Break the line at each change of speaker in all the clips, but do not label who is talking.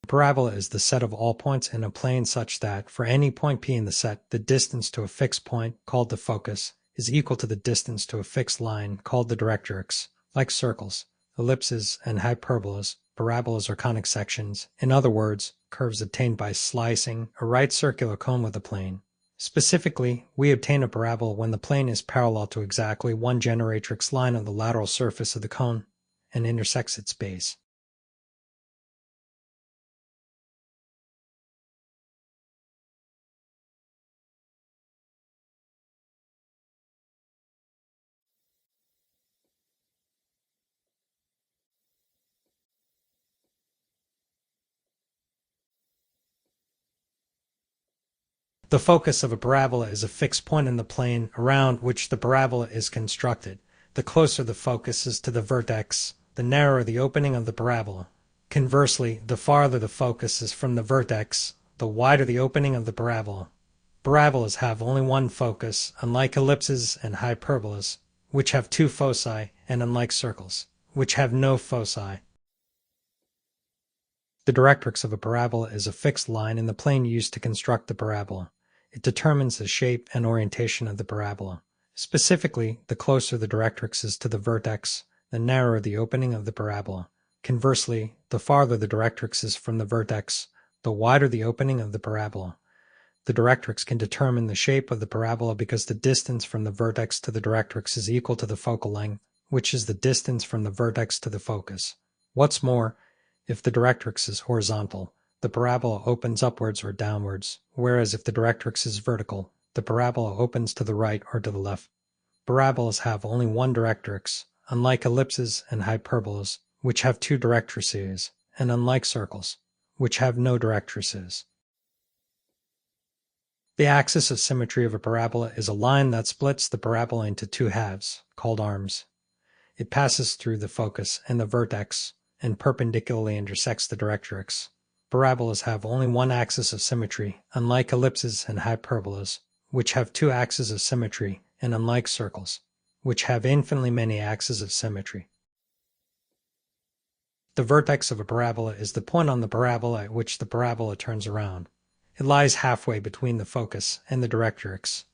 A parabola is the set of all points in a plane such that, for any point P in the set, the distance to a fixed point, called the focus, is equal to the distance to a fixed line, called the directrix. Like circles, ellipses, and hyperbolas, parabolas are conic sections, in other words, curves obtained by slicing a right circular cone with a plane. Specifically, we obtain a parabola when the plane is parallel to exactly one generatrix line on the lateral surface of the cone and intersects its base. The focus of a parabola is a fixed point in the plane around which the parabola is constructed. The closer the focus is to the vertex, the narrower the opening of the parabola. Conversely, the farther the focus is from the vertex, the wider the opening of the parabola. Parabolas have only one focus, unlike ellipses and hyperbolas, which have two foci, and unlike circles, which have no foci. The directrix of a parabola is a fixed line in the plane used to construct the parabola. It determines the shape and orientation of the parabola. Specifically, the closer the directrix is to the vertex, the narrower the opening of the parabola. Conversely, the farther the directrix is from the vertex, the wider the opening of the parabola. The directrix can determine the shape of the parabola because the distance from the vertex to the directrix is equal to the focal length, which is the distance from the vertex to the focus. What's more, if the directrix is horizontal, the parabola opens upwards or downwards, whereas if the directrix is vertical, the parabola opens to the right or to the left. Parabolas have only one directrix, unlike ellipses and hyperbolas, which have two directrices, and unlike circles, which have no directrices. The axis of symmetry of a parabola is a line that splits the parabola into two halves, called arms. It passes through the focus and the vertex, and perpendicularly intersects the directrix. Parabolas have only one axis of symmetry, unlike ellipses and hyperbolas, which have two axes of symmetry, and unlike circles, which have infinitely many axes of symmetry. The vertex of a parabola is the point on the parabola at which the parabola turns around. It lies halfway between the focus and the directrix.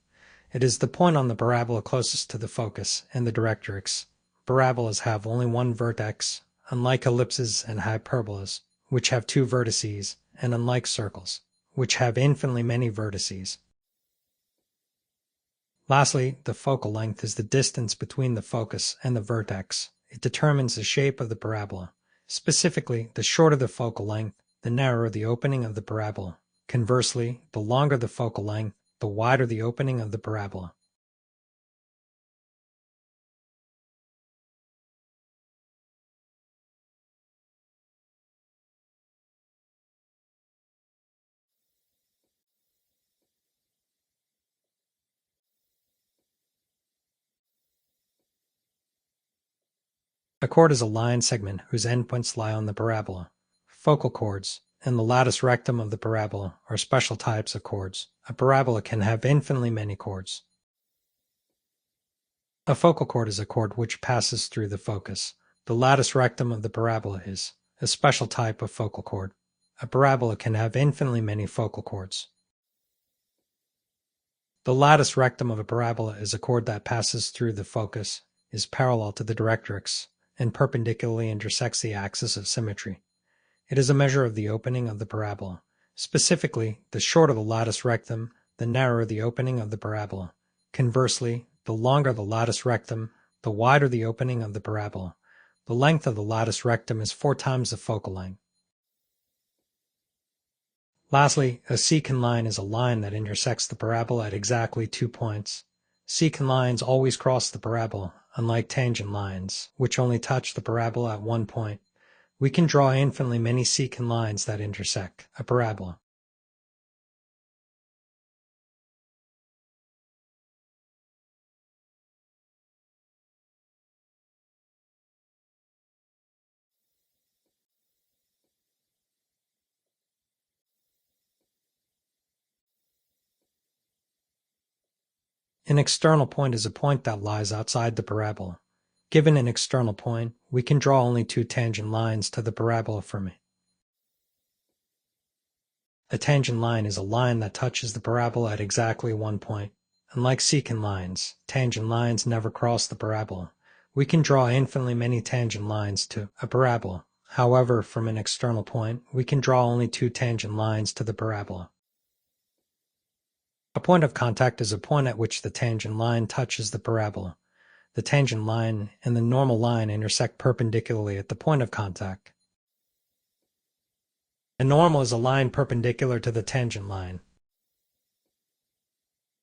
It is the point on the parabola closest to the focus and the directrix. Parabolas have only one vertex, unlike ellipses and hyperbolas, which have two vertices, and unlike circles, which have infinitely many vertices. Lastly, the focal length is the distance between the focus and the vertex. It determines the shape of the parabola. Specifically, the shorter the focal length, the narrower the opening of the parabola. Conversely, the longer the focal length, the wider the opening of the parabola. A chord is a line segment whose endpoints lie on the parabola. Focal chords and the latus rectum of the parabola are special types of chords. A parabola can have infinitely many chords. A focal chord is a chord which passes through the focus. The latus rectum of the parabola is a special type of focal chord. A parabola can have infinitely many focal chords. The latus rectum of a parabola is a chord that passes through the focus, is parallel to the directrix, and perpendicularly intersects the axis of symmetry. It is a measure of the opening of the parabola. Specifically, the shorter the latus rectum, the narrower the opening of the parabola. Conversely, the longer the latus rectum, the wider the opening of the parabola. The length of the latus rectum is 4 times the focal length. Lastly, a secant line is a line that intersects the parabola at exactly 2 points. Secant lines always cross the parabola, unlike tangent lines, which only touch the parabola at 1 point. We can draw infinitely many secant lines that intersect a parabola. An external point is a point that lies outside the parabola. Given an external point, we can draw only 2 tangent lines to the parabola from it. A tangent line is a line that touches the parabola at exactly one point. Unlike secant lines, tangent lines never cross the parabola. We can draw infinitely many tangent lines to a parabola. However, from an external point, we can draw only two tangent lines to the parabola. A point of contact is a point at which the tangent line touches the parabola. The tangent line and the normal line intersect perpendicularly at the point of contact. A normal is a line perpendicular to the tangent line.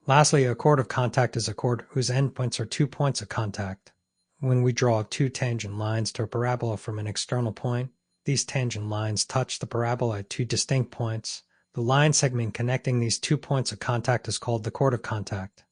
Lastly, a chord of contact is a chord whose endpoints are 2 points of contact. When we draw two tangent lines to a parabola from an external point, these tangent lines touch the parabola at two distinct points. The line segment connecting these 2 points of contact is called the chord of contact.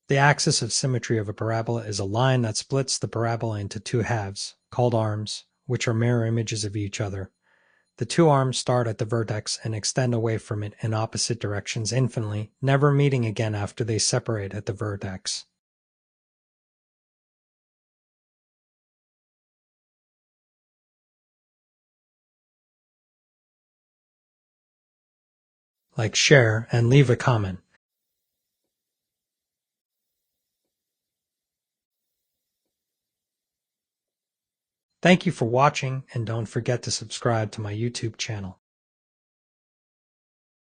The axis of symmetry of a parabola is a line that splits the parabola into two halves, called arms, which are mirror images of each other. The two arms start at the vertex and extend away from it in opposite directions infinitely, never meeting again after they separate at the vertex. Like, share, and leave a comment. Thank you for watching, and don't forget to subscribe to my YouTube channel.